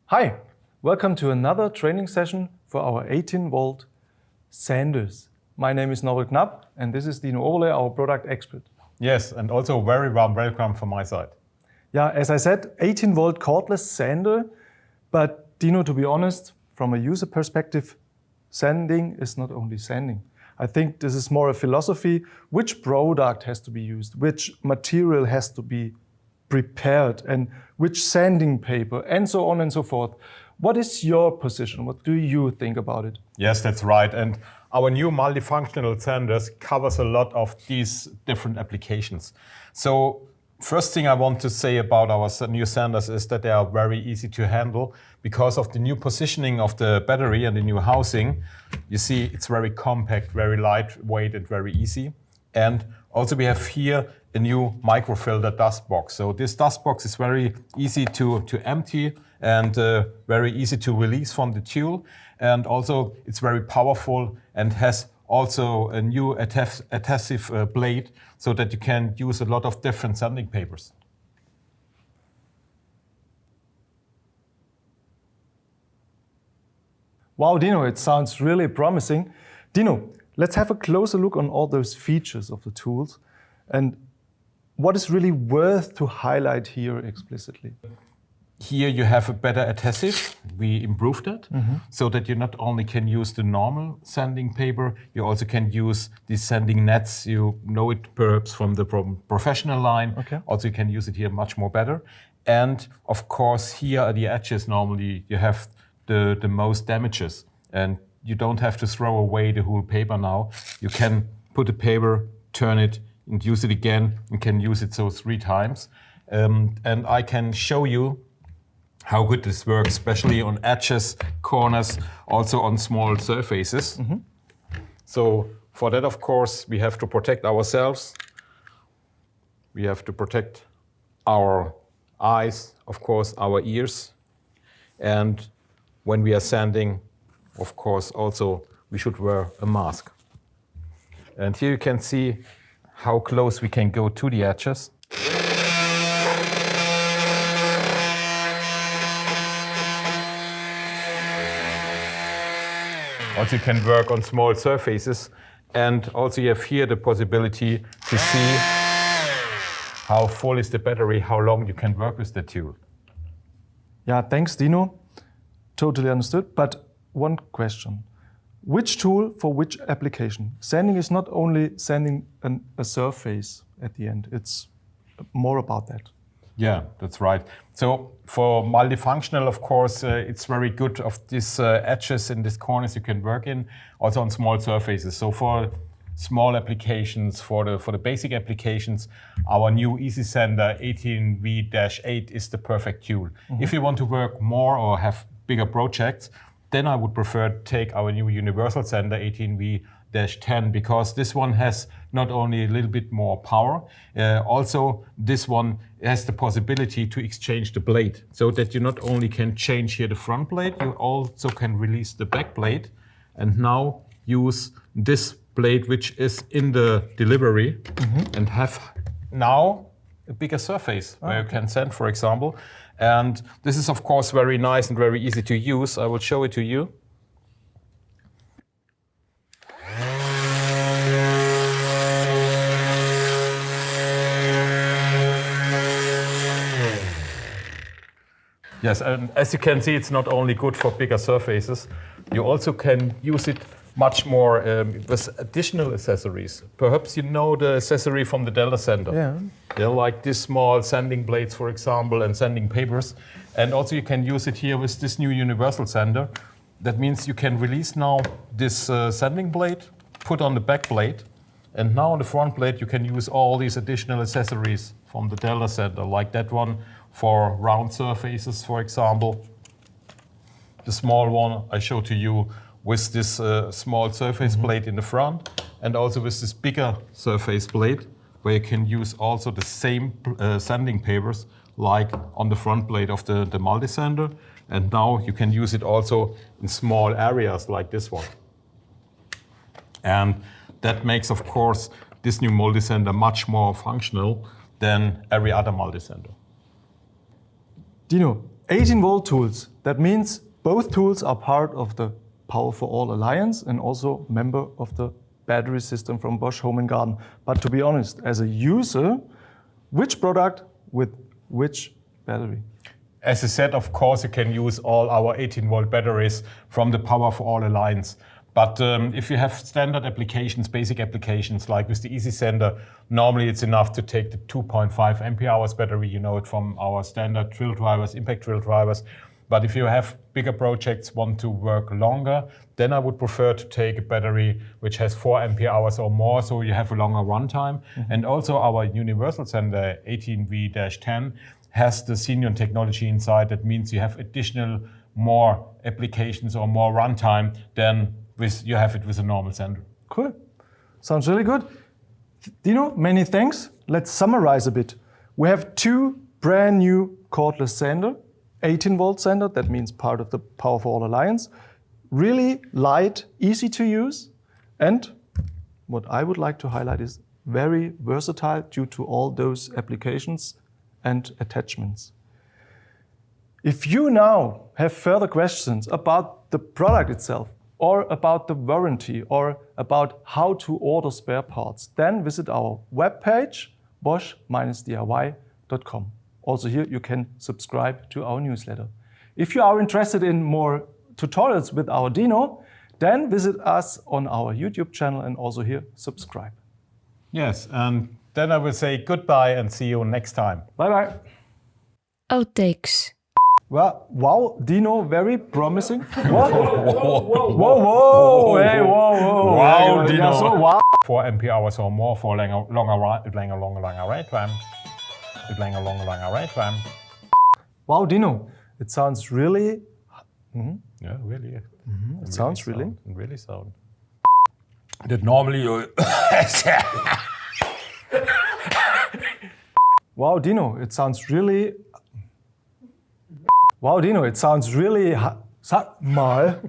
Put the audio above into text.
Hi, welcome to another training session for our 18V sanders. My name is Norbert Knapp and this is Dino Oberle, our product expert. Yes, and also very warm welcome from my side. Yeah, as I said, 18V cordless sander, but Dino, to be honest, from a user perspective, sanding is not only sanding. I think this is more a philosophy. Which product has to be used? Which material has to be prepared? And which sanding paper? And so on and so forth. What is your position? What do you think about it? Yes, that's right. And our new multifunctional sanders covers a lot of these different applications. So first thing I want to say about our new sanders is that they are very easy to handle because of the new positioning of the battery and the new housing. You see, it's very compact, very lightweight and very easy. And also we have here a new microfilter dust box. So this dust box is very easy to empty and very easy to release from the tool. And also it's very powerful and has also a new adhesive blade so that you can use a lot of different sanding papers. Wow, Dino, it sounds really promising. Dino, let's have a closer look on all those features of the tools and what is really worth to highlight here explicitly. Here you have a better adhesive. We improved it so that you not only can use the normal sanding paper, you also can use these sanding nets. You know it perhaps from the professional line. Okay. Also you can use it here much more better. And of course here at the edges normally you have the most damages and you don't have to throw away the whole paper now. You can put the paper, turn it and use it again and can use it so 3 times. And I can show you how good this works, especially on edges, corners, also on small surfaces. So for that, of course, we have to protect ourselves. We have to protect our eyes, of course, our ears. And when we are sanding, of course, also we should wear a mask. And here you can see how close we can go to the edges. Also you can work on small surfaces and also you have here the possibility to see how full is the battery, how long you can work with the tool. Yeah, thanks, Dino. Totally understood. But one question. Which tool for which application? Sanding is not only sanding a surface at the end, it's more about that. Yeah, that's right. So for multifunctional, of course, it's very good of these edges and these corners you can work in, also on small surfaces. So for small applications, for the basic applications, our new Easy Sander 18V-8 is the perfect tool. If you want to work more or have bigger projects, then I would prefer to take our new UniversalSander 18V-10 because this one has not only a little bit more power, also this one has the possibility to exchange the blade so that you not only can change here the front blade, you also can release the back blade and now use this blade which is in the delivery and have now a bigger surface where you can sand, for example. And this is of course very nice and very easy to use. I will show it to you. Yes, and as you can see, it's not only good for bigger surfaces, you also can use it much more with additional accessories. Perhaps you know the accessory from the Delta Sander. Yeah. Yeah, like these small sanding blades, for example, and sanding papers. And also you can use it here with this new UniversalSander. That means you can release now this sanding blade, put on the back blade, and now on the front blade you can use all these additional accessories from the Delta Sander, like that one for round surfaces, for example. The small one I showed to you with this small surface blade in the front, and also with this bigger surface blade, where you can use also the same sanding papers like on the front blade of the multi-sander. And now you can use it also in small areas like this one. And that makes, of course, this new multi-sander much more functional than every other multi-sander. Dino, 18-volt tools. That means both tools are part of the Power for All Alliance and also member of the battery system from Bosch Home&Garden. But to be honest, as a user, which product with which battery? As I said, of course, you can use all our 18-volt batteries from the Power for All Alliance. But if you have standard applications, basic applications, like with the EasySander, normally it's enough to take the 2.5 ampere hours battery. You know it from our standard drill drivers, impact drill drivers. But if you have bigger projects, want to work longer, then I would prefer to take a battery which has 4 ampere hours or more, so you have a longer runtime. And also our UniversalSander 18V-10 has the Syneon Technology inside. That means you have additional more applications or more runtime than you have it with a normal sander. Cool. Sounds really good. Dino, many thanks. Let's summarize a bit. We have 2 brand new cordless sander, 18-volt sander, that means part of the Power for All Alliance. Really light, easy to use, and what I would like to highlight is very versatile due to all those applications and attachments. If you now have further questions about the product itself, or about the warranty, or about how to order spare parts, then visit our webpage, bosch-diy.com. Also here you can subscribe to our newsletter. If you are interested in more tutorials with our Dino, then visit us on our YouTube channel and also here subscribe. Yes, and then I will say goodbye and see you next time. Bye-bye. Outtakes. Well, wow, Dino, very promising. Whoa, whoa, hey, whoa. Wow, Hey, Dino. yeah, so wow. 4 ampere hours or more for longer rijtime. Longer rijtime. Wow, Dino, it sounds really... Yeah, really. It sounds really... Really sound. That normally you... Wow, Dino, it sounds really... Wow, Dino, it sounds really... Sag mal.